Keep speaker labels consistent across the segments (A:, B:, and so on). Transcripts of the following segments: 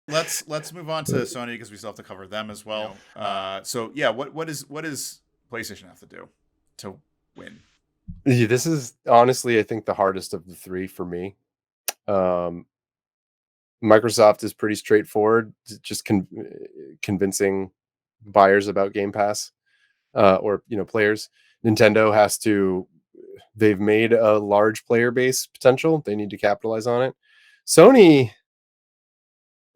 A: let's move on to Sony because we still have to cover them as well. So yeah, what is PlayStation have to do to win?
B: Yeah, this is honestly, I think, the hardest of the three for me. Um, Microsoft is pretty straightforward, just convincing buyers about Game Pass, or players. Nintendo has to. They've made a large player base potential. They need to capitalize on it. Sony,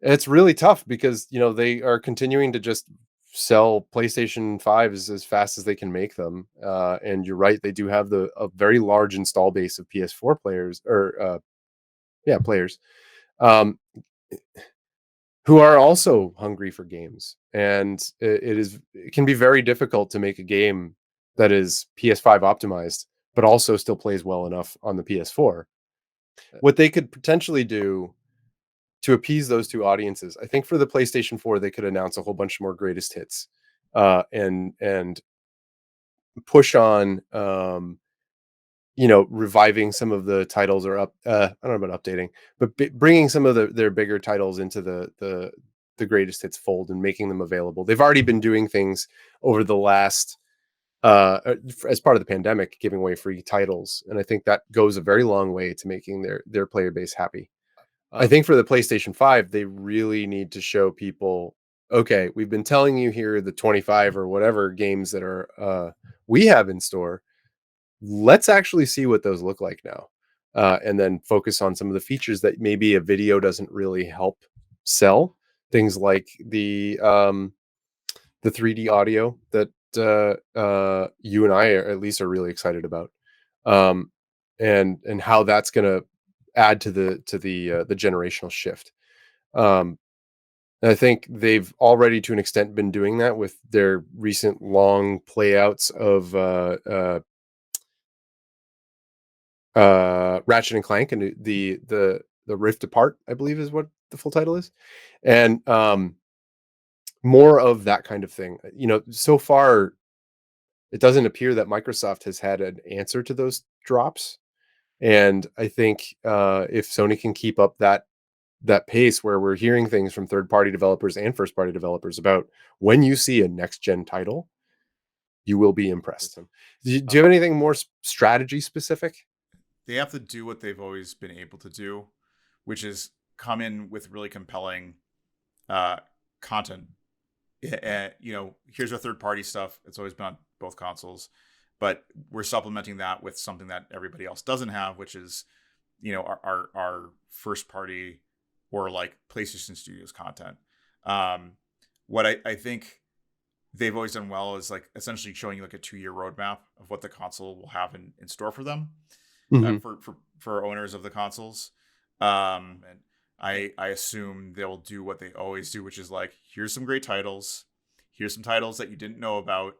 B: it's really tough because they are continuing to just sell PlayStation 5s as fast as they can make them. And you're right, they do have a very large install base of PS4 players, or players, um, who are also hungry for games. And it can be very difficult to make a game that is PS5 optimized, but also still plays well enough on the PS4. What they could potentially do to appease those two audiences, I think for the PlayStation 4, they could announce a whole bunch more greatest hits, and push on, reviving some of the titles, or I don't know about updating, but bringing some of their bigger titles into the greatest hits fold and making them available. They've already been doing things over the last, as part of the pandemic, giving away free titles, and I think that goes a very long way to making their player base happy. I think for the PlayStation 5, they really need to show people, okay, we've been telling you here the 25 or whatever games that are we have in store. Let's actually see what those look like now. And then focus on some of the features that maybe a video doesn't really help sell. Things like the 3D audio that you and I at least are really excited about, um, and how that's going to add to the generational shift. Um, I think they've already, to an extent, been doing that with their recent long playouts of Ratchet and Clank and the Rift Apart, I believe, is what the full title is, and more of that kind of thing. So far, it doesn't appear that Microsoft has had an answer to those drops. And I think if Sony can keep up that pace, where we're hearing things from third party developers and first party developers about when you see a next gen title, you will be impressed. Do you have anything more strategy specific?
A: They have to do what they've always been able to do, which is come in with really compelling uh, content. Here's our third party stuff. It's always been on both consoles, but we're supplementing that with something that everybody else doesn't have, which is, our first party or like PlayStation Studios content. Um, what I think they've always done well is like essentially showing you like a 2-year roadmap of what the console will have in store for them,
B: Hmm.
A: for owners of the consoles. And I assume they'll do what they always do, which is like, here's some great titles, here's some titles that you didn't know about,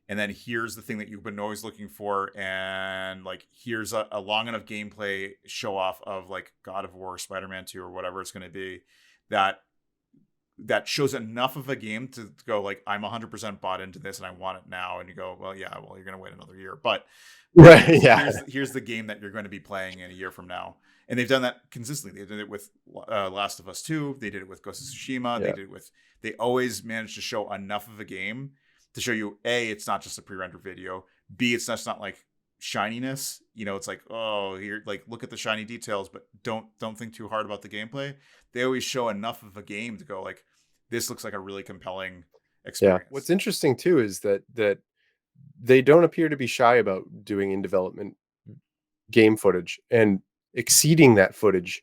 A: and then here's the thing that you've been always looking for, and like here's a long enough gameplay show off of like God of War, Spider-Man 2, or whatever it's going to be, that shows enough of a game to go like, I'm 100% bought into this and I want it now. And you go, well, yeah, well, you're going to wait another year, but
B: Right. Yeah.
A: here's the game that you're going to be playing in a year from now. And they've done that consistently. They did it with Last of Us 2. They did it with Ghost of Tsushima.
B: Yeah.
A: They always managed to show enough of a game to show you, A, it's not just a pre-rendered video. B, it's not like shininess. It's like, oh, here, like, look at the shiny details, but don't think too hard about the gameplay. They always show enough of a game to go like, this looks like a really compelling
B: Yeah.
A: experience.
B: What's interesting too is that they don't appear to be shy about doing in development game footage and exceeding that footage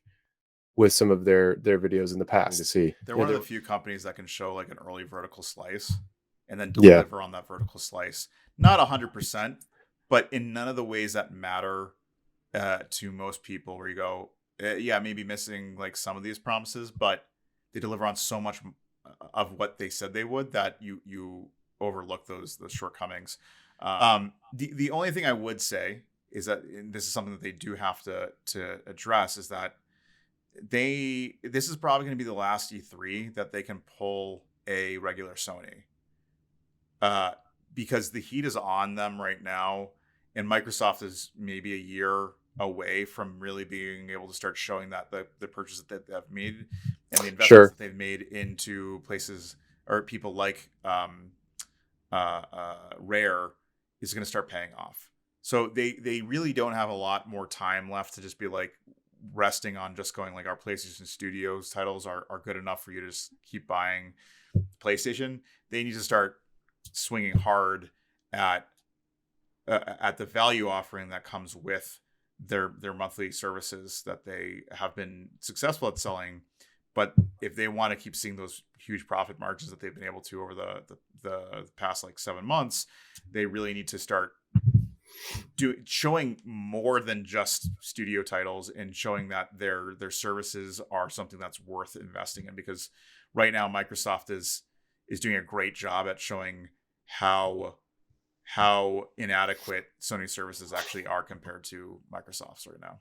B: with some of their videos in the past. To see,
A: They're one of the few companies that can show like an early vertical slice and then
B: yeah,
A: deliver on that vertical slice. Not 100%, but in none of the ways that matter to most people, where you go, yeah, maybe missing like some of these promises, but they deliver on so much of what they said they would that you overlook those shortcomings. The only thing I would say is that, and this is something that they do have to address, is that this is probably going to be the last E3 that they can pull a regular Sony, uh, because the heat is on them right now, and Microsoft is maybe a year away from really being able to start showing that the purchase that they've made and the investments
B: Sure.
A: that they've made into places or people like Rare is going to start paying off. So they really don't have a lot more time left to just be like resting on just going like our PlayStation Studios titles are good enough for you to just keep buying PlayStation. They need to start swinging hard at at the value offering that comes with their monthly services that they have been successful at selling. But if they want to keep seeing those huge profit margins that they've been able to over the past like 7 months, they really need to start showing more than just studio titles and showing that their services are something that's worth investing in, because right now Microsoft is doing a great job at showing how inadequate Sony services actually are compared to Microsoft's right now.